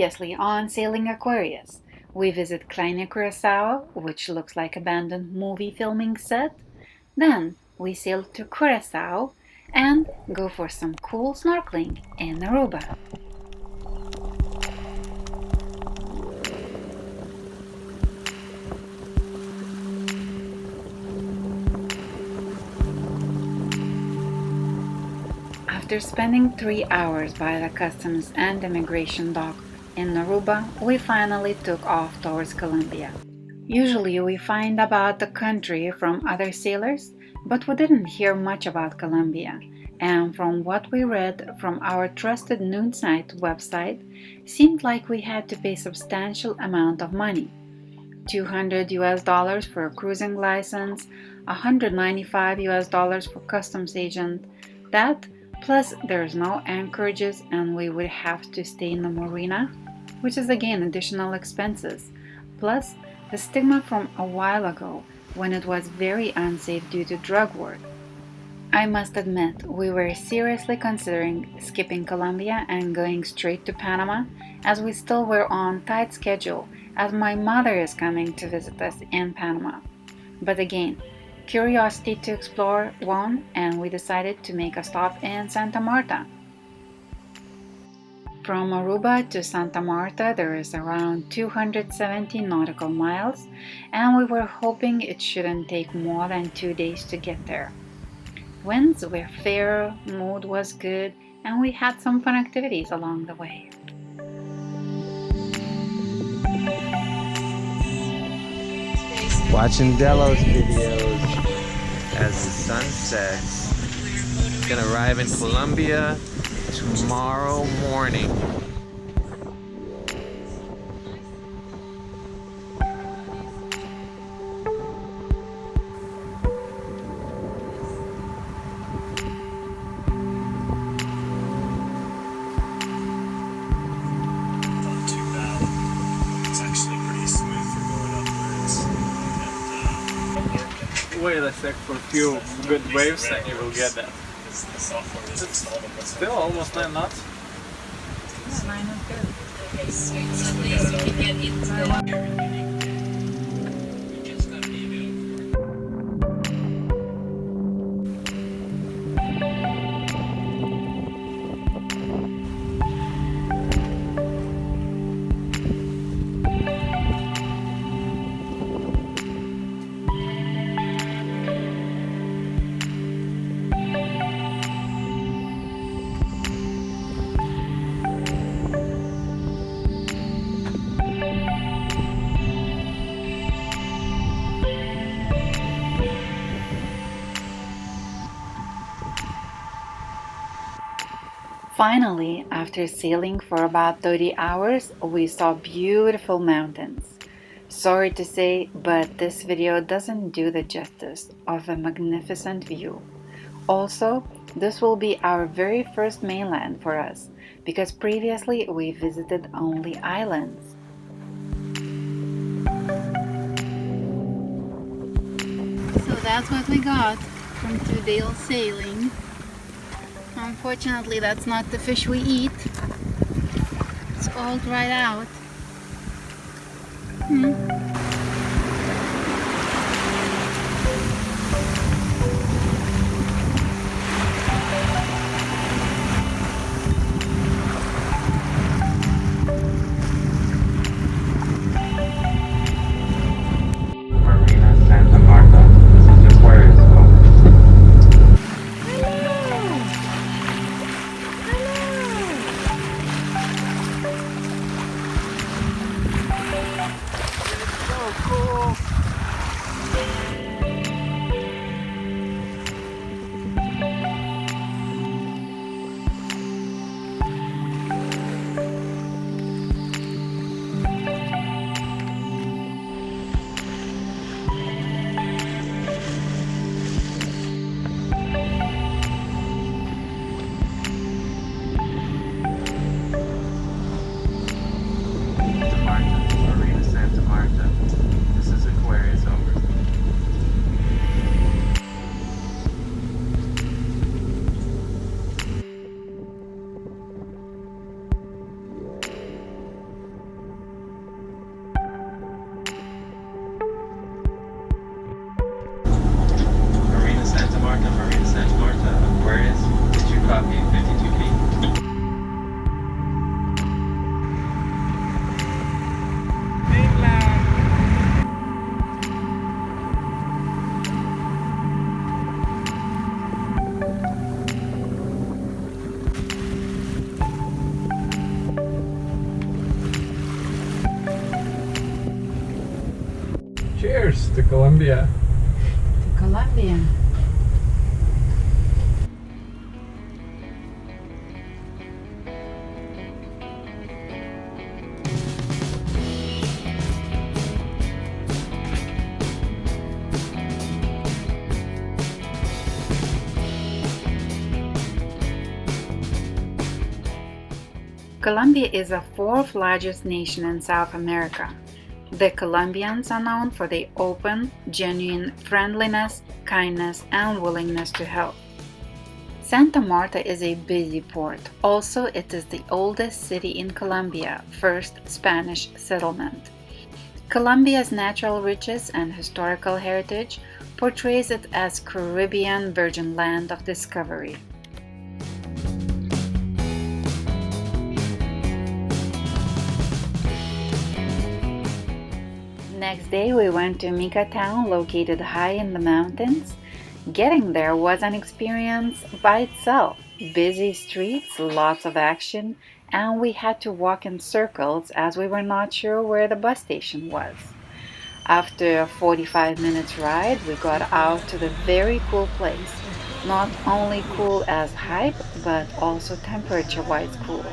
Previously on Sailing Aquarius, we visit Kleine Curacao, which looks like abandoned movie filming set. Then we sail to Curacao and go for some cool snorkeling in Aruba. After spending 3 hours by the customs and immigration dock in Aruba, we finally took off towards Colombia. Usually we find about the country from other sailors, but we didn't hear much about Colombia, and from what we read from our trusted Noonsite website, seemed like we had to pay substantial amount of money. $200 for a cruising license, $195 for customs agent. That plus there's no anchorages and we would have to stay in the marina, which is again additional expenses. Plus the stigma from a while ago when it was very unsafe due to drug work. I must admit, we were seriously considering skipping Colombia and going straight to Panama, as we still were on tight schedule, as my mother is coming to visit us in Panama. But again, curiosity to explore won, and we decided to make a stop in Santa Marta. From Aruba to Santa Marta there is around 270 nautical miles, and we were hoping it shouldn't take more than 2 days to get there. Winds were fair, mood was good, and we had some fun activities along the way. Watching Delos videos as the sun sets. Gonna arrive in Colombia tomorrow morning. Wait a sec for a few good waves and you will get that. It's still almost 9 knots. Yeah, 9 is good. Okay, so at least you can get into Finally, after sailing for about 30 hours, we saw beautiful mountains. Sorry to say, but this video doesn't do the justice of a magnificent view. Also, this will be our very first mainland for us, because previously we visited only islands. So that's what we got from 2 days sailing. Unfortunately, that's not the fish we eat. It's all dried out. Marina Santa Marta. This is Aquarius. Santa Marta. This is Aquarius over. Marta, Marina Santa Marta, Aquarius, issue copy 52B. Cheers to Colombia. To Colombia. Colombia is the fourth largest nation in South America. The Colombians are known for their open, genuine friendliness, kindness, and willingness to help. Santa Marta is a busy port. Also, it is the oldest city in Colombia, first Spanish settlement. Colombia's natural riches and historical heritage portrays it as Caribbean virgin land of discovery. Next day we went to Mica town, located high in the mountains. Getting there was an experience by itself. Busy streets, lots of action, and we had to walk in circles as we were not sure where the bus station was. After a 45 minutes ride, we got out to the very cool place. Not only cool as height, but also temperature-wise cool,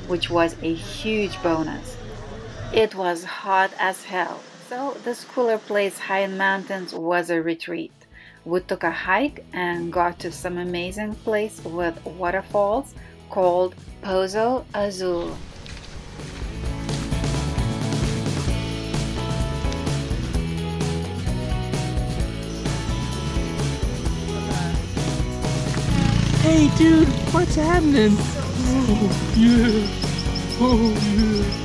which was a huge bonus. It was hot as hell, so this cooler place high in mountains was a retreat. We took a hike and got to some amazing place with waterfalls called Pozo Azul. Hey dude, what's happening? Oh yeah. Oh yeah.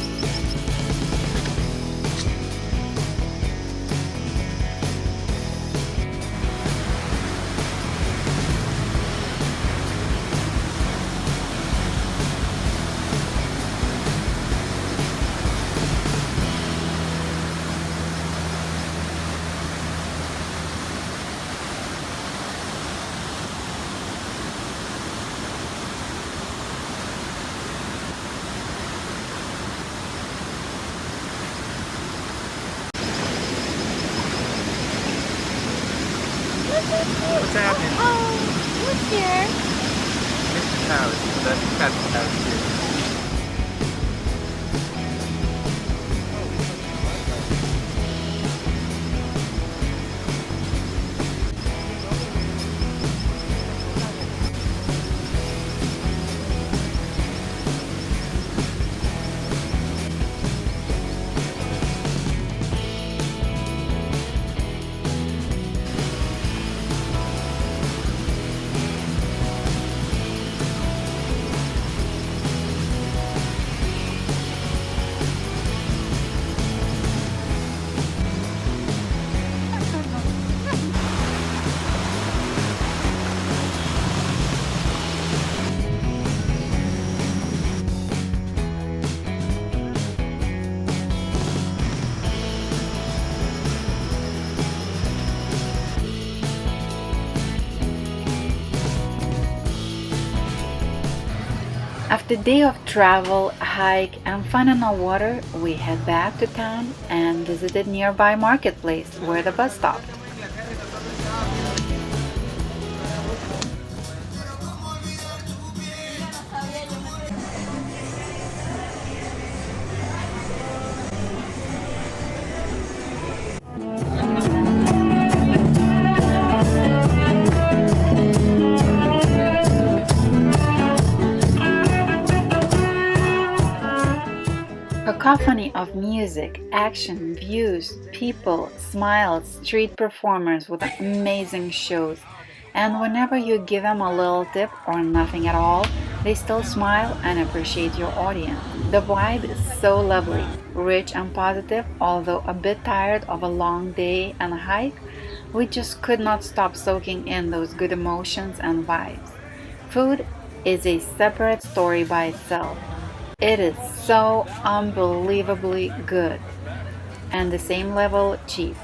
What's happening? Oh, what's here? Mr. Palace. That's Captain Palace here. After a day of travel, hike, and fun in the water, we head back to town and visited nearby marketplace where the bus stopped. Cacophony of music, action, views, people, smiles, street performers with amazing shows. And whenever you give them a little tip or nothing at all, they still smile and appreciate your audience. The vibe is so lovely, rich and positive, although a bit tired of a long day and a hike, We just could not stop soaking in those good emotions and vibes. Food is a separate story by itself. It is so unbelievably good, and the same level cheap.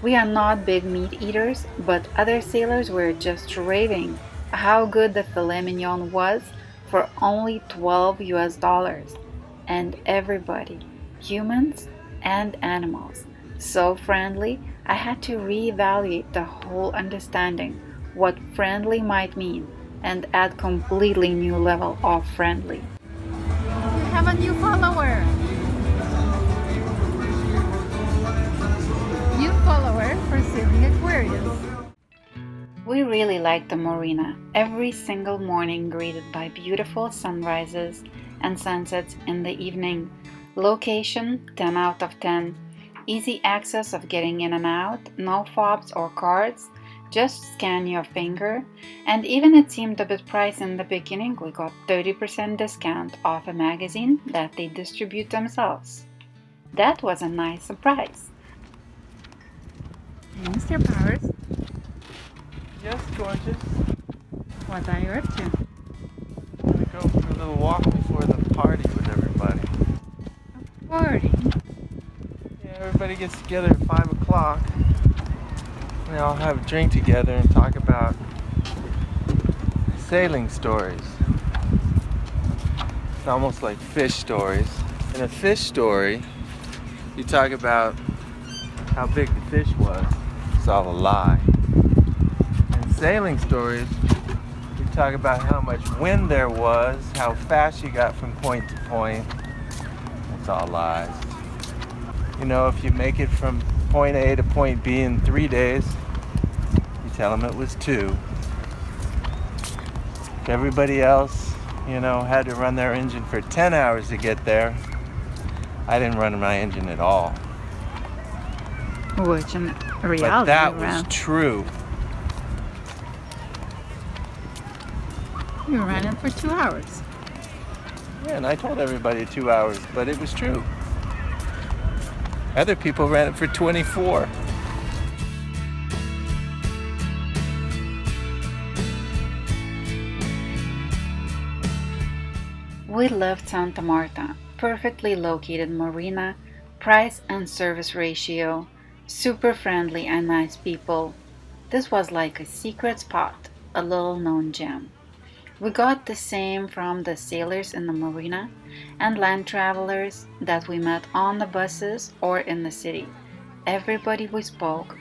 We are not big meat eaters, but other sailors were just raving how good the filet mignon was for only 12 US dollars. And everybody, humans and animals, so friendly, I had to reevaluate the whole understanding what friendly might mean and add completely new level of friendly. You have a new follower. New follower for sailing Aquarius. We really like the marina. Every single morning greeted by beautiful sunrises and sunsets in the evening. Location 10 out of 10. Easy access of getting in and out, no fobs or cards, just scan your finger. And even it seemed a bit pricey in the beginning, we got 30% discount off a magazine that they distribute themselves. That was a nice surprise. Mr. Powers, Yes, gorgeous. what are you up to? I'm gonna go for a little walk before the party with everybody. Party. Yeah, everybody gets together at 5 o'clock. We all have a drink together and talk about sailing stories. It's almost like fish stories. In a fish story, you talk about how big the fish was. It's all a lie. In sailing stories, you talk about how much wind there was, how fast you got from point to point. It's all lies. You know, if you make it from point A to point B in 3 days, you tell them it was 2. If everybody else, had to run their engine for 10 hours to get there, I didn't run my engine at all. Which in reality But that was ran. true. You ran it for 2 hours. Yeah, and I told everybody 2 hours, but it was true. Other people ran it for 24. We loved Santa Marta, perfectly located marina, price and service ratio, super friendly and nice people. This was like a secret spot, a little known gem. We got the same from the sailors in the marina and land travelers that we met on the buses or in the city. Everybody we spoke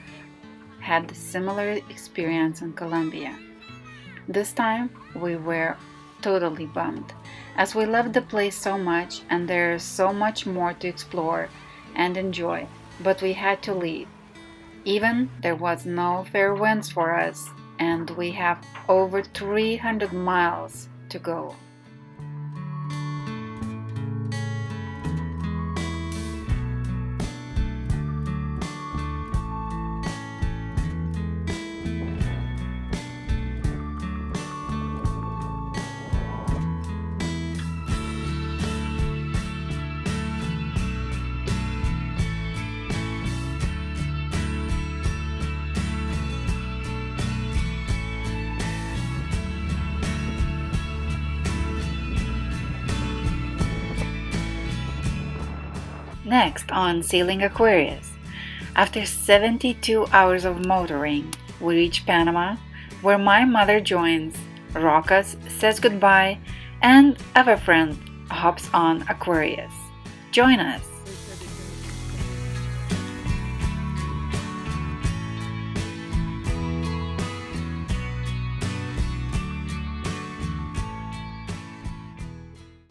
had the similar experience in Colombia. This time we were totally bummed, as we loved the place so much and there is so much more to explore and enjoy, but we had to leave. Even there was no fair winds for us, and we have over 300 miles to go. Next on Sailing Aquarius, after 72 hours of motoring, we reach Panama, where my mother joins, Rocas says goodbye, and our friend hops on Aquarius. Join us!